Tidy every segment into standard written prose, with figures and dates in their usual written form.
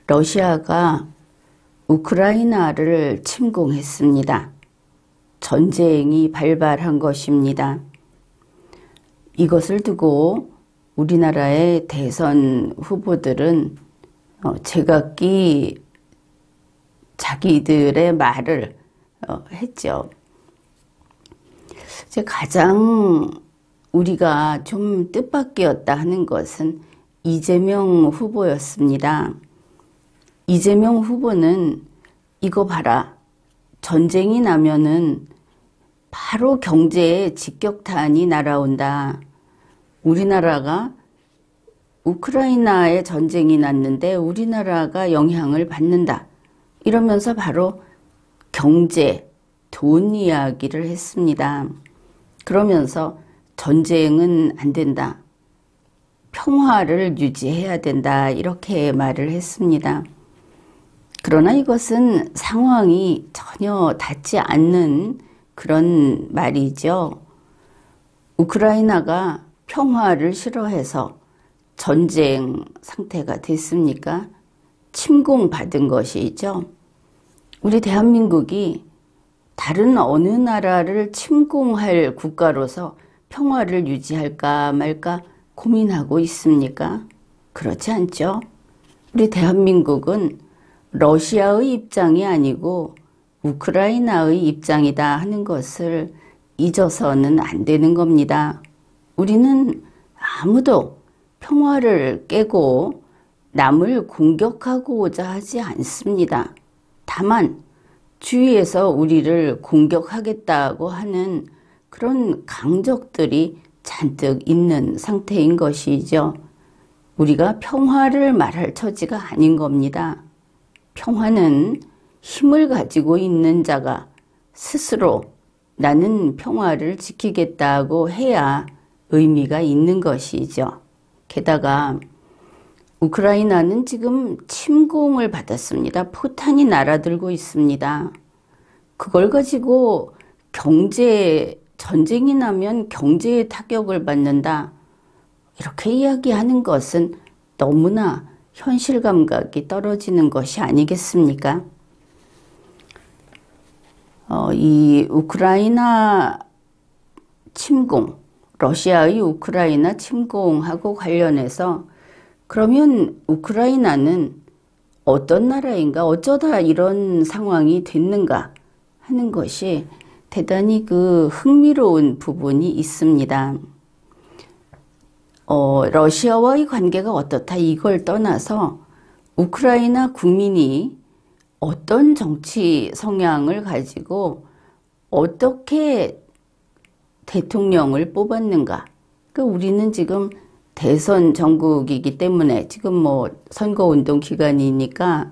러시아가 우크라이나를 침공했습니다. 전쟁이 발발한 것입니다. 이것을 두고 우리나라의 대선 후보들은 제각기 자기들의 말을 했죠. 이제 가장 우리가 좀 뜻밖이었다 하는 것은 이재명 후보였습니다. 이재명 후보는 이거 봐라. 전쟁이 나면은 바로 경제에 직격탄이 날아온다. 우리나라가 우크라이나에 전쟁이 났는데 우리나라가 영향을 받는다. 이러면서 바로 경제, 돈 이야기를 했습니다. 그러면서 전쟁은 안 된다. 평화를 유지해야 된다. 이렇게 말을 했습니다. 그러나 이것은 상황이 전혀 닿지 않는 그런 말이죠. 우크라이나가 평화를 싫어해서 전쟁 상태가 됐습니까? 침공받은 것이죠. 우리 대한민국이 다른 어느 나라를 침공할 국가로서 평화를 유지할까 말까 고민하고 있습니까? 그렇지 않죠. 우리 대한민국은 러시아의 입장이 아니고 우크라이나의 입장이다 하는 것을 잊어서는 안 되는 겁니다. 우리는 아무도 평화를 깨고 남을 공격하고자 하지 않습니다. 다만 주위에서 우리를 공격하겠다고 하는 그런 강적들이 잔뜩 있는 상태인 것이죠. 우리가 평화를 말할 처지가 아닌 겁니다. 평화는 힘을 가지고 있는 자가 스스로 나는 평화를 지키겠다고 해야 의미가 있는 것이죠. 게다가 우크라이나는 지금 침공을 받았습니다. 포탄이 날아들고 있습니다. 그걸 가지고 전쟁이 나면 경제에 타격을 받는다. 이렇게 이야기하는 것은 너무나 현실 감각이 떨어지는 것이 아니겠습니까? 이 우크라이나 침공, 러시아의 우크라이나 침공하고 관련해서 그러면 우크라이나는 어떤 나라인가, 어쩌다 이런 상황이 됐는가 하는 것이 대단히 흥미로운 부분이 있습니다. 러시아와의 관계가 어떻다 이걸 떠나서 우크라이나 국민이 어떤 정치 성향을 가지고 어떻게 대통령을 뽑았는가. 우리는 지금 대선 전국이기 때문에 지금 선거운동 기간이니까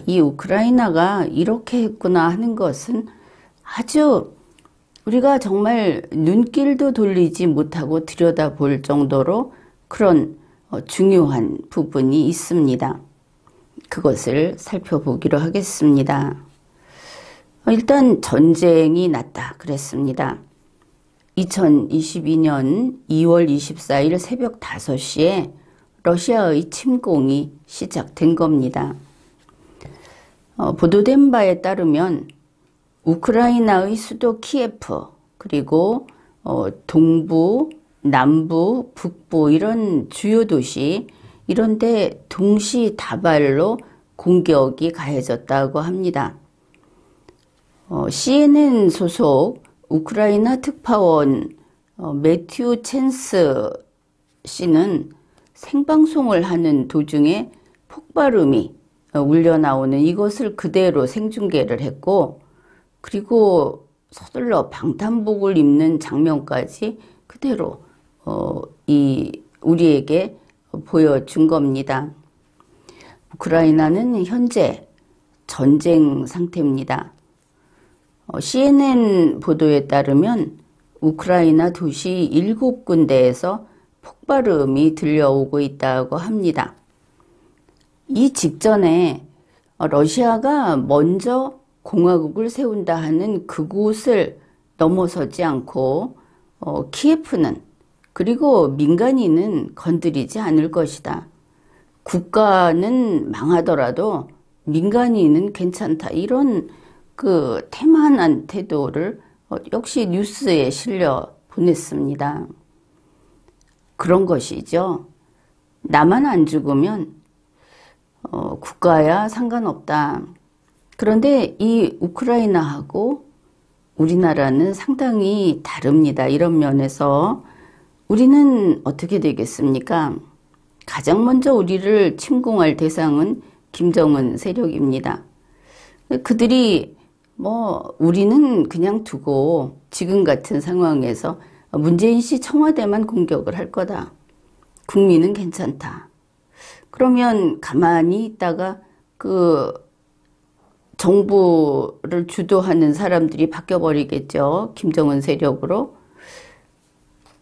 이 우크라이나가 이렇게 했구나 하는 것은 아주 우리가 정말 눈길도 돌리지 못하고 들여다볼 정도로 그런 중요한 부분이 있습니다. 그것을 살펴보기로 하겠습니다. 일단 전쟁이 났다 그랬습니다. 2022년 2월 24일 새벽 5시에 러시아의 침공이 시작된 겁니다. 보도된 바에 따르면 우크라이나의 수도 키예프 그리고 동부, 남부, 북부 이런 주요 도시 이런 데 동시다발로 공격이 가해졌다고 합니다. CNN 소속 우크라이나 특파원 매튜 첸스 씨는 생방송을 하는 도중에 폭발음이 울려 나오는 이것을 그대로 생중계를 했고 그리고 서둘러 방탄복을 입는 장면까지 그대로 우리에게 보여준 겁니다. 우크라이나는 현재 전쟁 상태입니다. CNN 보도에 따르면 우크라이나 도시 7군데에서 폭발음이 들려오고 있다고 합니다. 이 직전에 러시아가 먼저 공화국을 세운다 하는 그곳을 넘어서지 않고 키예프는 그리고 민간인은 건드리지 않을 것이다. 국가는 망하더라도 민간인은 괜찮다. 이런 그 태만한 태도를 역시 뉴스에 실려 보냈습니다. 그런 것이죠. 나만 안 죽으면 국가야 상관없다. 그런데 이 우크라이나하고 우리나라는 상당히 다릅니다. 이런 면에서 우리는 어떻게 되겠습니까? 가장 먼저 우리를 침공할 대상은 김정은 세력입니다. 그들이 우리는 그냥 두고 지금 같은 상황에서 문재인 씨 청와대만 공격을 할 거다. 국민은 괜찮다. 그러면 가만히 있다가 그 정부를 주도하는 사람들이 바뀌어버리겠죠. 김정은 세력으로.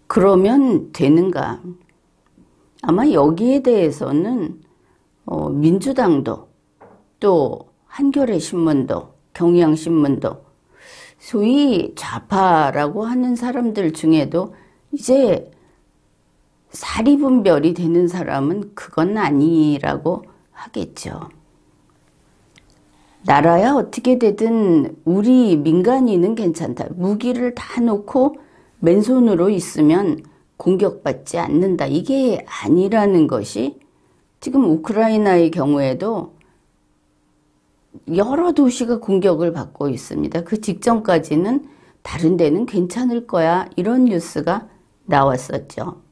그러면 되는가? 아마 여기에 대해서는 민주당도 또 한겨레 신문도 경향신문도 소위 좌파라고 하는 사람들 중에도 이제 사리분별이 되는 사람은 그건 아니라고 하겠죠. 나라야 어떻게 되든 우리 민간인은 괜찮다. 무기를 다 놓고 맨손으로 있으면 공격받지 않는다. 이게 아니라는 것이 지금 우크라이나의 경우에도 여러 도시가 공격을 받고 있습니다. 그 직전까지는 다른 데는 괜찮을 거야. 이런 뉴스가 나왔었죠.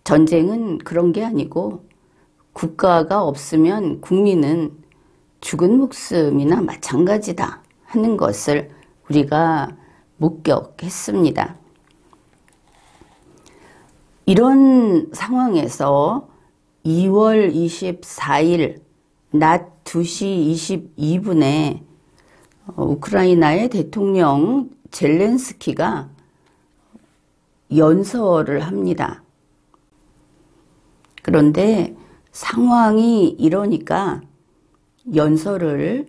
전쟁은 그런 게 아니고 국가가 없으면 국민은 죽은 목숨이나 마찬가지다 하는 것을 우리가 목격했습니다. 이런 상황에서 2월 24일 낮 2시 22분에 우크라이나의 대통령 젤렌스키가 연설을 합니다. 그런데 상황이 이러니까 연설을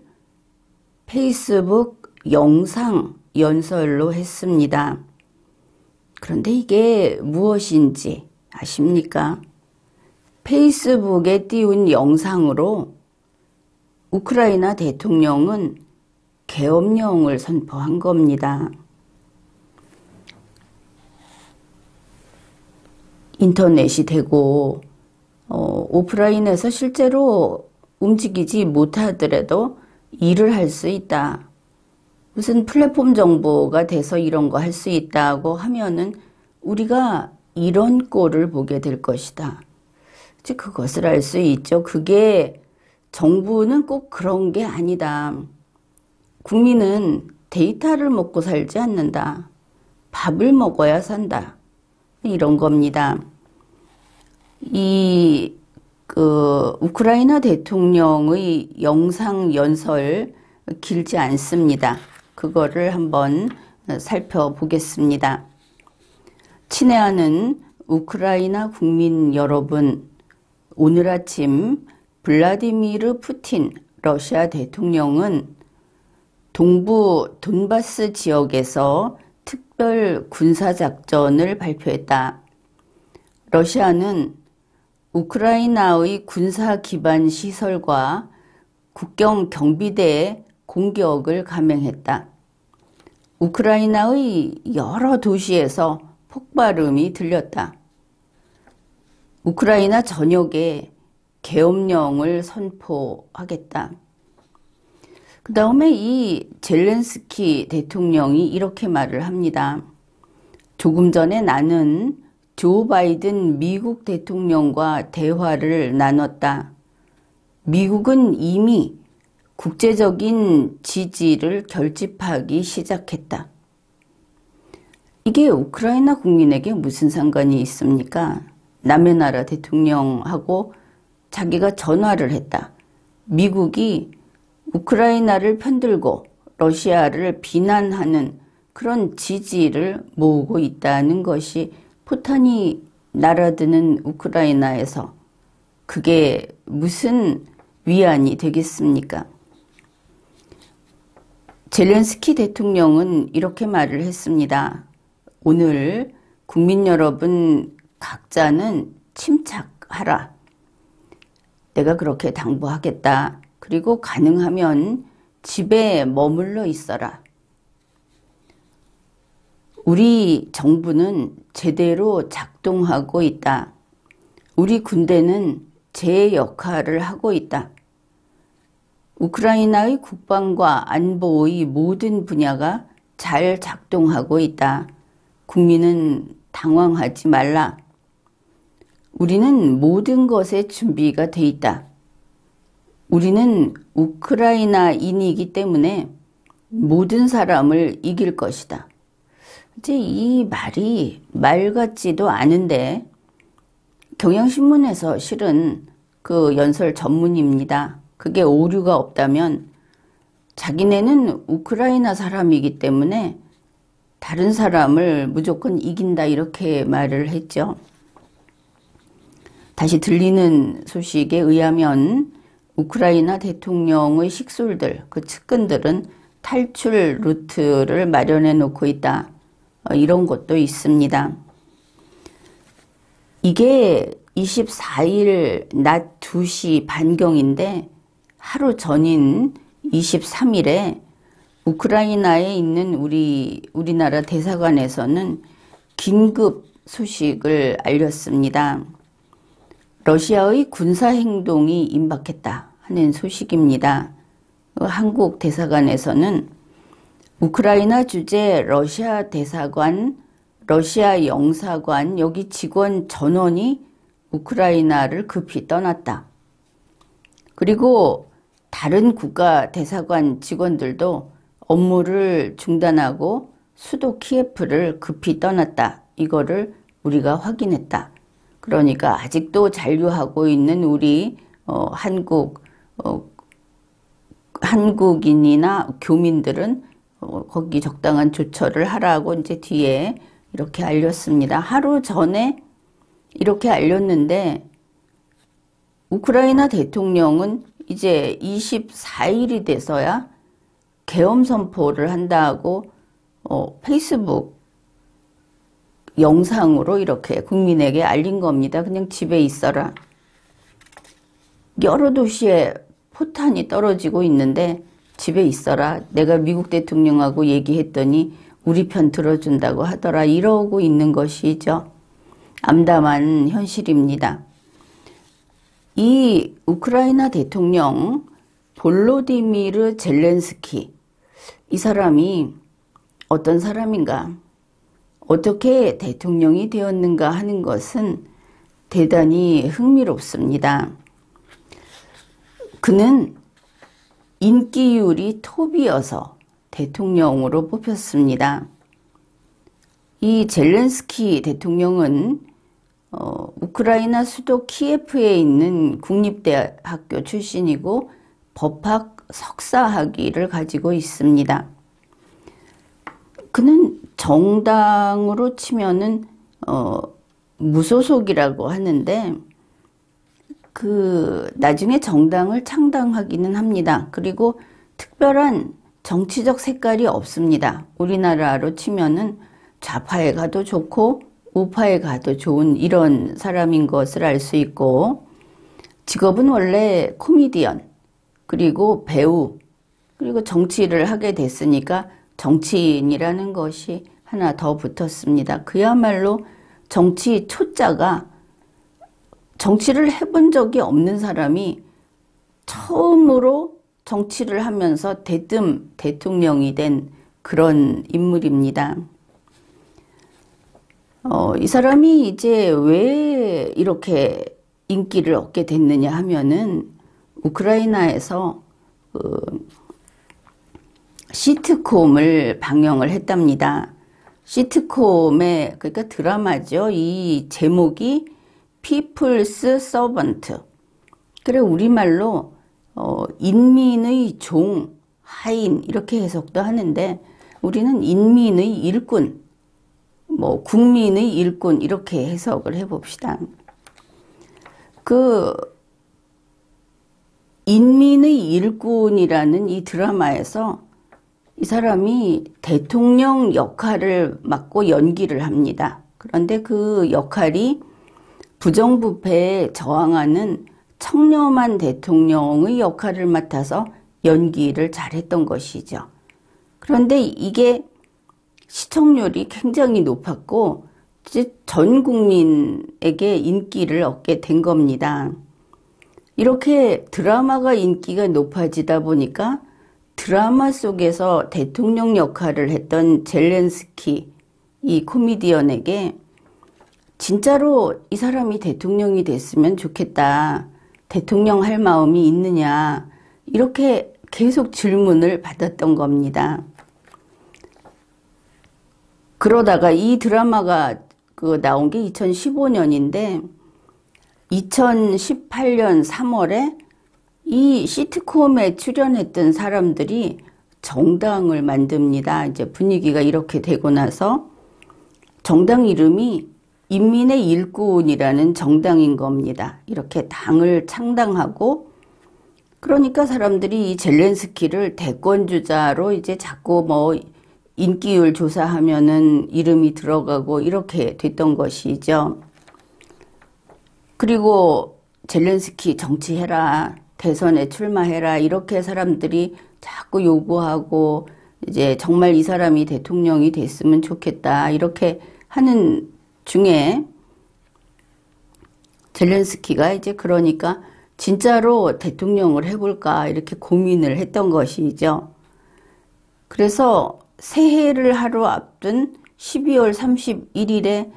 페이스북 영상 연설로 했습니다. 그런데 이게 무엇인지 아십니까? 페이스북에 띄운 영상으로 우크라이나 대통령은 계엄령을 선포한 겁니다. 인터넷이 되고 오프라인에서 실제로 움직이지 못하더라도 일을 할 수 있다. 무슨 플랫폼 정보가 돼서 이런 거 할 수 있다고 하면은 우리가 이런 꼴을 보게 될 것이다. 즉 그것을 알 수 있죠. 그게 정부는 꼭 그런 게 아니다. 국민은 데이터를 먹고 살지 않는다. 밥을 먹어야 산다. 이런 겁니다. 우크라이나 대통령의 영상 연설 길지 않습니다. 그거를 한번 살펴보겠습니다. 친애하는 우크라이나 국민 여러분, 오늘 아침 블라디미르 푸틴 러시아 대통령은 동부 돈바스 지역에서 특별 군사작전을 발표했다. 러시아는 우크라이나의 군사 기반 시설과 국경 경비대에 공격을 감행했다. 우크라이나의 여러 도시에서 폭발음이 들렸다. 우크라이나 전역에 계엄령을 선포하겠다. 그 다음에 이 젤렌스키 대통령이 이렇게 말을 합니다. 조금 전에 나는 조 바이든 미국 대통령과 대화를 나눴다. 미국은 이미 국제적인 지지를 결집하기 시작했다. 이게 우크라이나 국민에게 무슨 상관이 있습니까? 남의 나라 대통령하고 자기가 전화를 했다. 미국이 우크라이나를 편들고 러시아를 비난하는 그런 지지를 모으고 있다는 것이 포탄이 날아드는 우크라이나에서 그게 무슨 위안이 되겠습니까? 젤렌스키 대통령은 이렇게 말을 했습니다. 오늘 국민 여러분 각자는 침착하라. 내가 그렇게 당부하겠다. 그리고 가능하면 집에 머물러 있어라. 우리 정부는 제대로 작동하고 있다. 우리 군대는 제 역할을 하고 있다. 우크라이나의 국방과 안보의 모든 분야가 잘 작동하고 있다. 국민은 당황하지 말라. 우리는 모든 것에 준비가 돼 있다. 우리는 우크라이나인이기 때문에 모든 사람을 이길 것이다. 이제 이 말이 말 같지도 않은데 경향신문에서 실은 그 연설 전문입니다. 그게 오류가 없다면 자기네는 우크라이나 사람이기 때문에 다른 사람을 무조건 이긴다 이렇게 말을 했죠. 다시 들리는 소식에 의하면 우크라이나 대통령의 식솔들, 그 측근들은 탈출 루트를 마련해 놓고 있다. 이런 것도 있습니다. 이게 24일 낮 2시 반경인데 하루 전인 23일에 우크라이나에 있는 우리나라 대사관에서는 긴급 소식을 알렸습니다. 러시아의 군사행동이 임박했다 하는 소식입니다. 한국 대사관에서는 우크라이나 주재 러시아 대사관, 러시아 영사관, 여기 직원 전원이 우크라이나를 급히 떠났다. 그리고 다른 국가 대사관 직원들도 업무를 중단하고 수도 키예프를 급히 떠났다. 이거를 우리가 확인했다. 그러니까 아직도 잔류하고 있는 우리 한국인이나 교민들은 거기 적당한 조처를 하라고 이제 뒤에 이렇게 알렸습니다. 하루 전에 이렇게 알렸는데 우크라이나 대통령은 이제 24일이 돼서야 계엄 선포를 한다고 페이스북 영상으로 이렇게 국민에게 알린 겁니다. 그냥 집에 있어라. 여러 도시에 포탄이 떨어지고 있는데 집에 있어라. 내가 미국 대통령하고 얘기했더니 우리 편 들어준다고 하더라. 이러고 있는 것이죠. 암담한 현실입니다. 이 우크라이나 대통령 볼로디미르 젤렌스키, 이 사람이 어떤 사람인가? 어떻게 대통령이 되었는가 하는 것은 대단히 흥미롭습니다. 그는 인기율이 톱이어서 대통령으로 뽑혔습니다. 이 젤렌스키 대통령은 우크라이나 수도 키예프에 있는 국립대학교 출신이고 법학 석사 학위를 가지고 있습니다. 그는 정당으로 치면은 무소속이라고 하는데 나중에 정당을 창당하기는 합니다. 그리고 특별한 정치적 색깔이 없습니다. 우리나라로 치면은 좌파에 가도 좋고 우파에 가도 좋은 이런 사람인 것을 알 수 있고, 직업은 원래 코미디언, 그리고 배우, 그리고 정치를 하게 됐으니까 정치인이라는 것이 하나 더 붙었습니다. 그야말로 정치 초짜가, 정치를 해본 적이 없는 사람이 처음으로 정치를 하면서 대뜸 대통령이 된 그런 인물입니다. 이 사람이 이제 왜 이렇게 인기를 얻게 됐느냐 하면은 우크라이나에서 시트콤을 방영을 했답니다. 시트콤의, 그러니까 드라마죠. 이 제목이 People's Servant. 그래, 우리말로 인민의 종, 하인 이렇게 해석도 하는데 우리는 인민의 일꾼, 국민의 일꾼 이렇게 해석을 해봅시다. 인민의 일꾼이라는 이 드라마에서 이 사람이 대통령 역할을 맡고 연기를 합니다. 그런데 그 역할이 부정부패에 저항하는 청렴한 대통령의 역할을 맡아서 연기를 잘했던 것이죠. 그런데 이게 시청률이 굉장히 높았고 이제 전 국민에게 인기를 얻게 된 겁니다. 이렇게 드라마가 인기가 높아지다 보니까 드라마 속에서 대통령 역할을 했던 젤렌스키 이 코미디언에게 진짜로 이 사람이 대통령이 됐으면 좋겠다. 대통령 할 마음이 있느냐. 이렇게 계속 질문을 받았던 겁니다. 그러다가 이 드라마가 나온 게 2015년인데 2018년 3월에 이 시트콤에 출연했던 사람들이 정당을 만듭니다. 이제 분위기가 이렇게 되고 나서 정당 이름이 인민의 일꾼이라는 정당인 겁니다. 이렇게 당을 창당하고 그러니까 사람들이 이 젤렌스키를 대권주자로 이제 자꾸 뭐 인기율 조사하면은 이름이 들어가고 이렇게 됐던 것이죠. 그리고 젤렌스키 정치해라, 대선에 출마해라 이렇게 사람들이 자꾸 요구하고 이제 정말 이 사람이 대통령이 됐으면 좋겠다 이렇게 하는 중에 젤렌스키가 이제 그러니까 진짜로 대통령을 해볼까 이렇게 고민을 했던 것이죠. 그래서 새해를 하루 앞둔 12월 31일에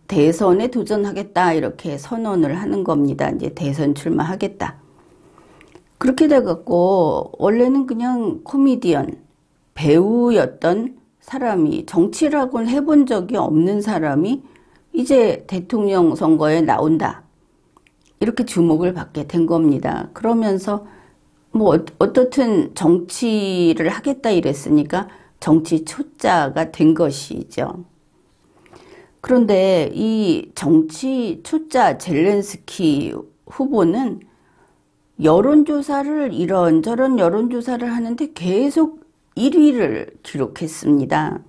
대선에 도전하겠다 이렇게 선언을 하는 겁니다. 이제 대선 출마하겠다. 그렇게 돼갖고 원래는 그냥 코미디언, 배우였던 사람이 정치라고는 해본 적이 없는 사람이 이제 대통령 선거에 나온다. 이렇게 주목을 받게 된 겁니다. 그러면서 뭐 어떻든 정치를 하겠다 이랬으니까 정치 초짜가 된 것이죠. 그런데 이 정치 초짜 젤렌스키 후보는 여론조사를 이런저런 여론조사를 하는데 계속 1위를 기록했습니다.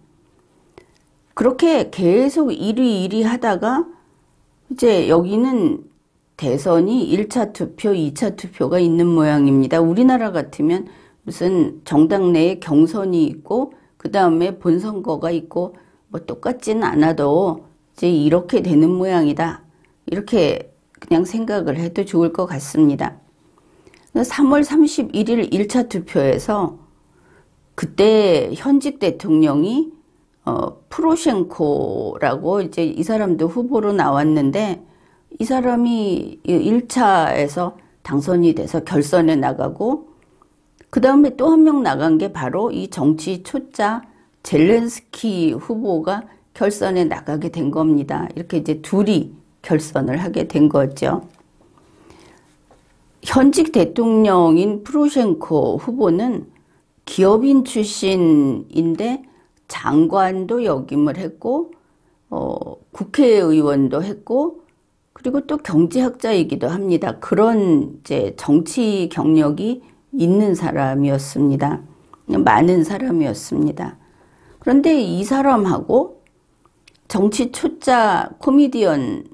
그렇게 계속 1위 하다가 이제 여기는 대선이 1차 투표, 2차 투표가 있는 모양입니다. 우리나라 같으면 무슨 정당 내에 경선이 있고 그 다음에 본선거가 있고 뭐 똑같지는 않아도 이제 이렇게 되는 모양이다. 이렇게 그냥 생각을 해도 좋을 것 같습니다. 3월 31일 1차 투표에서 그때 현직 대통령이 프로셴코라고 이제 이 사람도 후보로 나왔는데 이 사람이 1차에서 당선이 돼서 결선에 나가고 그 다음에 또 한 명 나간 게 바로 이 정치 초짜 젤렌스키 후보가 결선에 나가게 된 겁니다. 이렇게 이제 둘이 결선을 하게 된 거죠. 현직 대통령인 프로셴코 후보는 기업인 출신인데 장관도 역임을 했고 국회의원도 했고 그리고 또 경제학자이기도 합니다. 그런 이제 정치 경력이 있는 사람이었습니다. 많은 사람이었습니다. 그런데 이 사람하고 정치 초짜 코미디언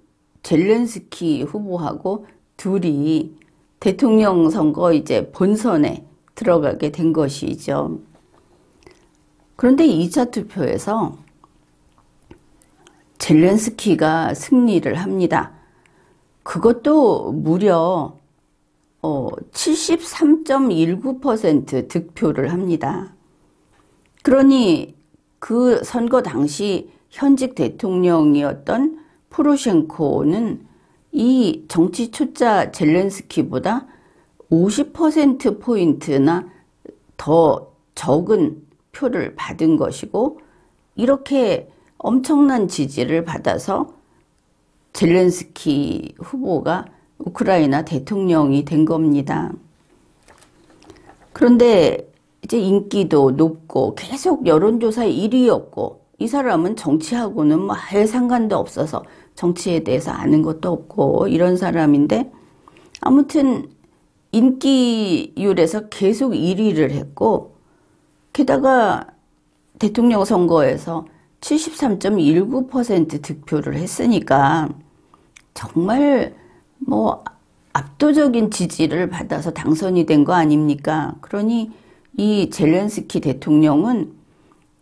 젤렌스키 후보하고 둘이 대통령 선거 이제 본선에 들어가게 된 것이죠. 그런데 2차 투표에서 젤렌스키가 승리를 합니다. 그것도 무려 73.19% 득표를 합니다. 그러니 그 선거 당시 현직 대통령이었던 포로셴코는 이 정치 초짜 젤렌스키보다 50%포인트나 더 적은 표를 받은 것이고 이렇게 엄청난 지지를 받아서 젤렌스키 후보가 우크라이나 대통령이 된 겁니다. 그런데 이제 인기도 높고 계속 여론조사 1위였고 이 사람은 정치하고는 뭐 아예 상관도 없어서 정치에 대해서 아는 것도 없고 이런 사람인데 아무튼 인기율에서 계속 1위를 했고 게다가 대통령 선거에서 73.19% 득표를 했으니까 정말 뭐 압도적인 지지를 받아서 당선이 된 거 아닙니까? 그러니 이 젤렌스키 대통령은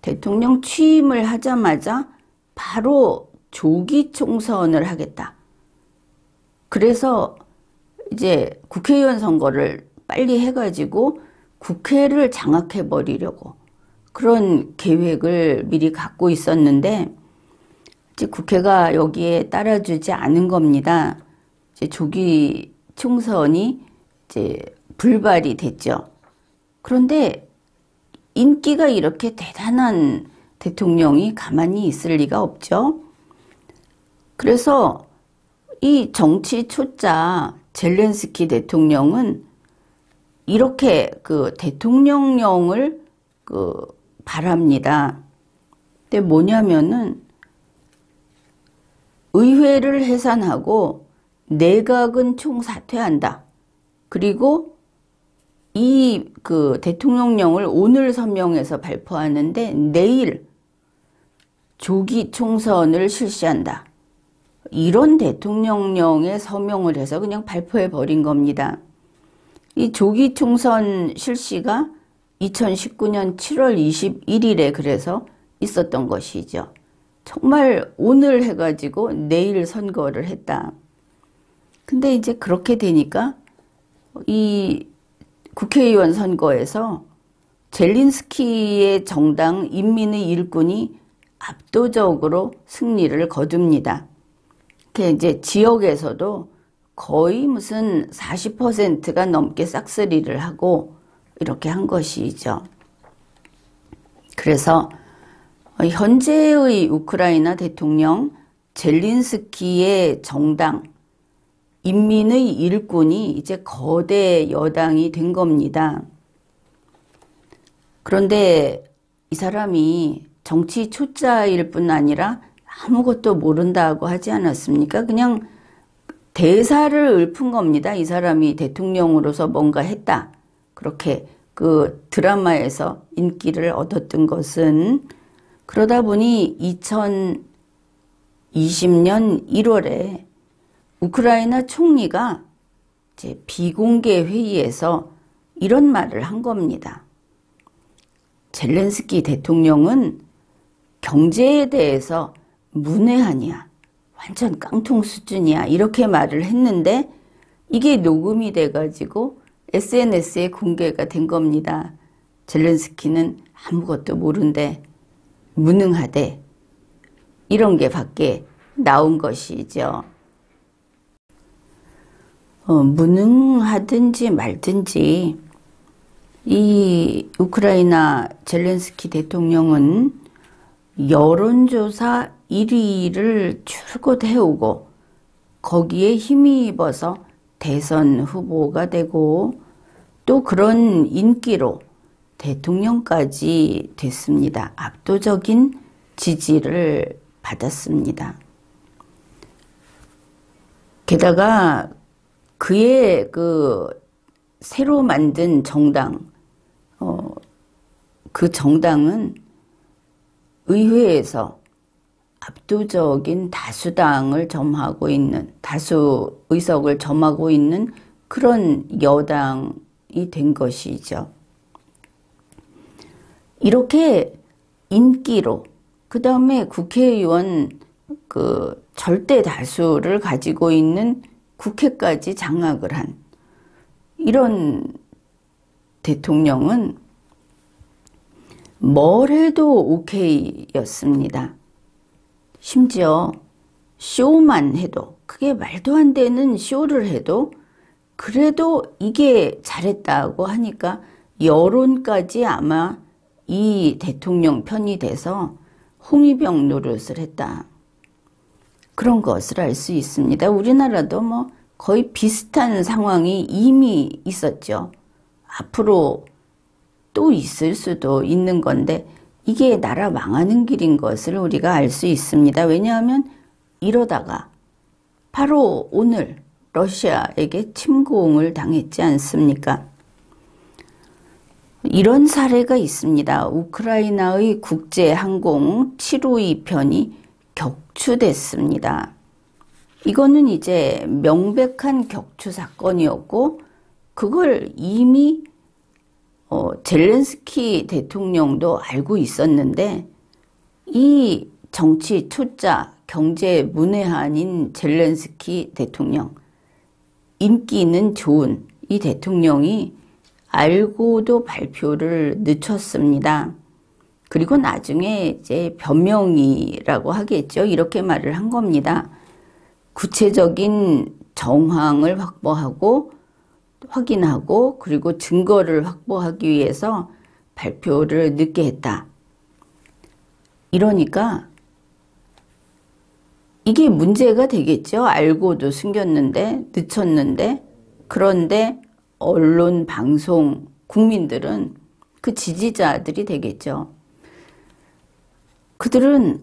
대통령 취임을 하자마자 바로 조기 총선을 하겠다. 그래서 이제 국회의원 선거를 빨리 해가지고 국회를 장악해 버리려고 그런 계획을 미리 갖고 있었는데 이제 국회가 여기에 따라주지 않은 겁니다. 이제 조기 총선이 이제 불발이 됐죠. 그런데 인기가 이렇게 대단한 대통령이 가만히 있을 리가 없죠. 그래서 이 정치 초짜 젤렌스키 대통령은 이렇게 그 대통령령을 바랍니다. 근데 뭐냐면은 의회를 해산하고 내각은 총사퇴한다. 그리고 이 대통령령을 오늘 서명해서 발표하는데 내일 조기 총선을 실시한다. 이런 대통령령에 서명을 해서 그냥 발표해 버린 겁니다. 이 조기 총선 실시가 2019년 7월 21일에 그래서 있었던 것이죠. 정말 오늘 해가지고 내일 선거를 했다. 근데 이제 그렇게 되니까 이 국회의원 선거에서 젤린스키의 정당 인민의 일꾼이 압도적으로 승리를 거둡니다. 이제 지역에서도 거의 무슨 40%가 넘게 싹쓸이를 하고 이렇게 한 것이죠. 그래서 현재의 우크라이나 대통령 젤린스키의 정당 인민의 일꾼이 이제 거대 여당이 된 겁니다. 그런데 이 사람이 정치 초짜일 뿐 아니라 아무것도 모른다고 하지 않았습니까? 그냥 대사를 읊은 겁니다. 이 사람이 대통령으로서 뭔가 했다. 그렇게 그 드라마에서 인기를 얻었던 것은 그러다 보니 2020년 1월에 우크라이나 총리가 이제 비공개 회의에서 이런 말을 한 겁니다. 젤렌스키 대통령은 경제에 대해서 문외한이야. 완전 깡통 수준이야. 이렇게 말을 했는데 이게 녹음이 돼가지고 SNS에 공개가 된 겁니다. 젤렌스키는 아무것도 모른대. 무능하대. 이런 게 밖에 나온 것이죠. 무능하든지 말든지 이 우크라이나 젤렌스키 대통령은 여론조사 1위를 줄곧 해오고 거기에 힘입어서 대선 후보가 되고 또 그런 인기로 대통령까지 됐습니다. 압도적인 지지를 받았습니다. 게다가 그의 새로 만든 정당, 그 정당은 의회에서 압도적인 다수당을 점하고 있는, 다수 의석을 점하고 있는 그런 여당이 된 것이죠. 이렇게 인기로, 그 다음에 국회의원 절대 다수를 가지고 있는 국회까지 장악을 한 이런 대통령은 뭘 해도 오케이였습니다. 심지어 쇼만 해도, 그게 말도 안 되는 쇼를 해도 그래도 이게 잘했다고 하니까 여론까지 아마 이 대통령 편이 돼서 홍위병 노릇을 했다. 그런 것을 알 수 있습니다. 우리나라도 뭐 거의 비슷한 상황이 이미 있었죠. 앞으로 또 있을 수도 있는 건데 이게 나라 망하는 길인 것을 우리가 알 수 있습니다. 왜냐하면 이러다가 바로 오늘 러시아에게 침공을 당했지 않습니까? 이런 사례가 있습니다. 우크라이나의 국제항공 752편이 격추됐습니다. 이거는 이제 명백한 격추 사건이었고 그걸 이미 젤렌스키 대통령도 알고 있었는데 이 정치 초짜 경제 문외한인 젤렌스키 대통령, 인기는 좋은 이 대통령이 알고도 발표를 늦췄습니다. 그리고 나중에 이제 변명이라고 하겠죠. 이렇게 말을 한 겁니다. 구체적인 정황을 확인하고 그리고 증거를 확보하기 위해서 발표를 늦게 했다. 이러니까 이게 문제가 되겠죠. 알고도 숨겼는데, 늦췄는데, 그런데 언론, 방송, 국민들은 그 지지자들이 되겠죠. 그들은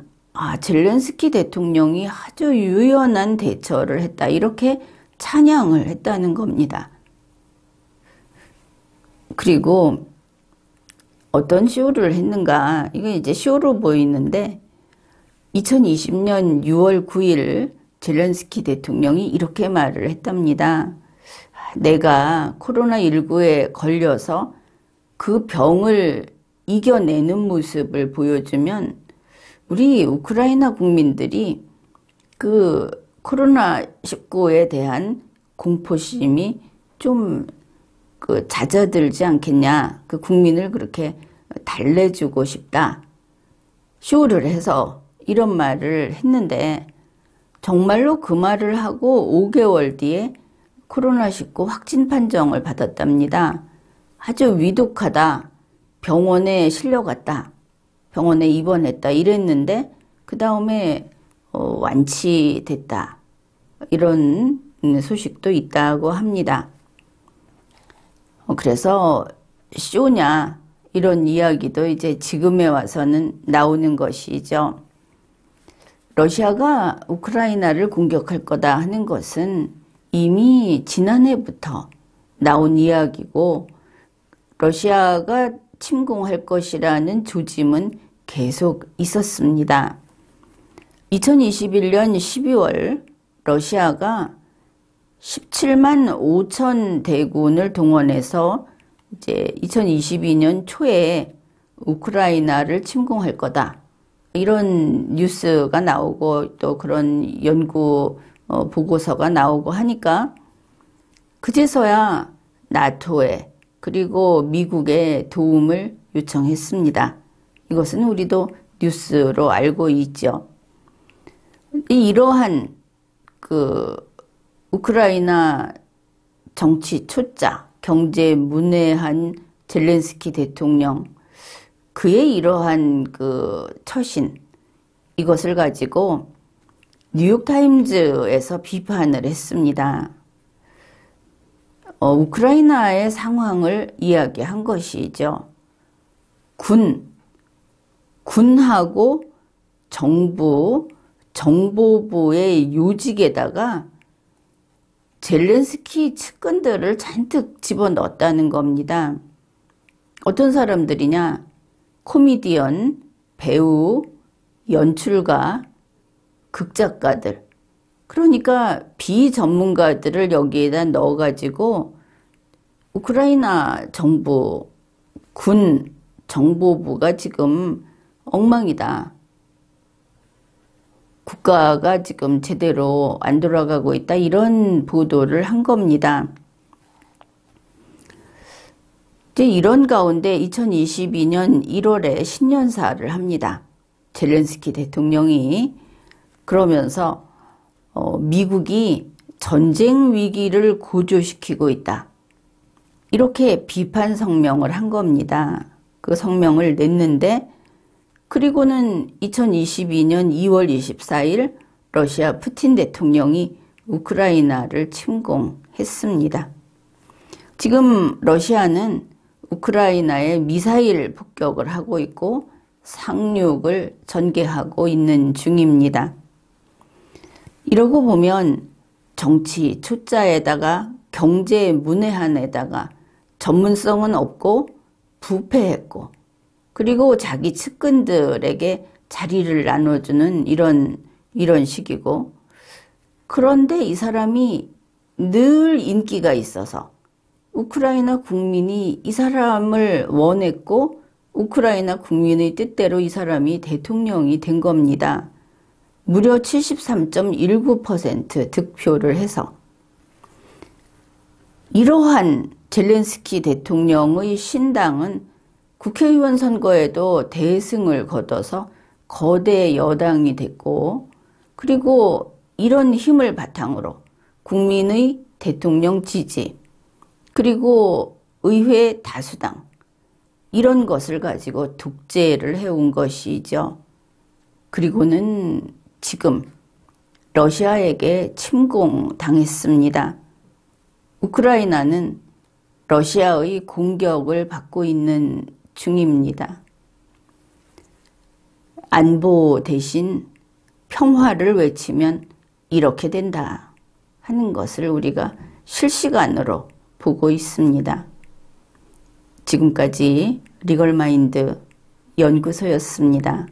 젤렌스키 대통령이 아주 유연한 대처를 했다. 이렇게 찬양을 했다는 겁니다. 그리고 어떤 쇼를 했는가, 이게 이제 쇼로 보이는데 2020년 6월 9일 젤렌스키 대통령이 이렇게 말을 했답니다. 내가 코로나19에 걸려서 그 병을 이겨내는 모습을 보여주면 우리 우크라이나 국민들이 그 코로나19에 대한 공포심이 좀 잦아들지 않겠냐. 그 국민을 그렇게 달래주고 싶다. 쇼를 해서 이런 말을 했는데 정말로 그 말을 하고 5개월 뒤에 코로나19 확진 판정을 받았답니다. 아주 위독하다. 병원에 실려갔다. 병원에 입원했다. 이랬는데 그 다음에 완치됐다. 이런 소식도 있다고 합니다. 그래서 쇼냐 이런 이야기도 이제 지금에 와서는 나오는 것이죠. 러시아가 우크라이나를 공격할 거다 하는 것은 이미 지난해부터 나온 이야기고 러시아가 침공할 것이라는 조짐은 계속 있었습니다. 2021년 12월 러시아가 17만 5천 대군을 동원해서 이제 2022년 초에 우크라이나를 침공할 거다. 이런 뉴스가 나오고 또 그런 연구 보고서가 나오고 하니까 그제서야 나토에 그리고 미국에 도움을 요청했습니다. 이것은 우리도 뉴스로 알고 있죠. 이러한 우크라이나 정치 초짜, 경제 문외한 젤렌스키 대통령, 그의 이러한 처신, 이것을 가지고 뉴욕타임즈에서 비판을 했습니다. 우크라이나의 상황을 이야기한 것이죠. 군하고 정보부의 요직에다가 젤렌스키 측근들을 잔뜩 집어넣었다는 겁니다. 어떤 사람들이냐? 코미디언, 배우, 연출가, 극작가들. 그러니까 비전문가들을 여기에다 넣어가지고 우크라이나 정부, 군, 정보부가 지금 엉망이다. 국가가 지금 제대로 안 돌아가고 있다. 이런 보도를 한 겁니다. 이제 이런 가운데 2022년 1월에 신년사를 합니다. 젤렌스키 대통령이. 그러면서 미국이 전쟁 위기를 고조시키고 있다. 이렇게 비판 성명을 한 겁니다. 그 성명을 냈는데 그리고는 2022년 2월 24일 러시아 푸틴 대통령이 우크라이나를 침공했습니다. 지금 러시아는 우크라이나에 미사일 폭격을 하고 있고 상륙을 전개하고 있는 중입니다. 이러고 보면 정치 초짜에다가 경제 문외한에다가 전문성은 없고 부패했고 그리고 자기 측근들에게 자리를 나눠주는 이런 식이고 그런데 이 사람이 늘 인기가 있어서 우크라이나 국민이 이 사람을 원했고 우크라이나 국민의 뜻대로 이 사람이 대통령이 된 겁니다. 무려 73.19% 득표를 해서. 이러한 젤렌스키 대통령의 신당은 국회의원 선거에도 대승을 거둬서 거대 여당이 됐고, 그리고 이런 힘을 바탕으로 국민의 대통령 지지, 그리고 의회 다수당, 이런 것을 가지고 독재를 해온 것이죠. 그리고는 지금 러시아에게 침공당했습니다. 우크라이나는 러시아의 공격을 받고 있는 중입니다. 안보 대신 평화를 외치면 이렇게 된다 하는 것을 우리가 실시간으로 보고 있습니다. 지금까지 리걸마인드 연구소였습니다.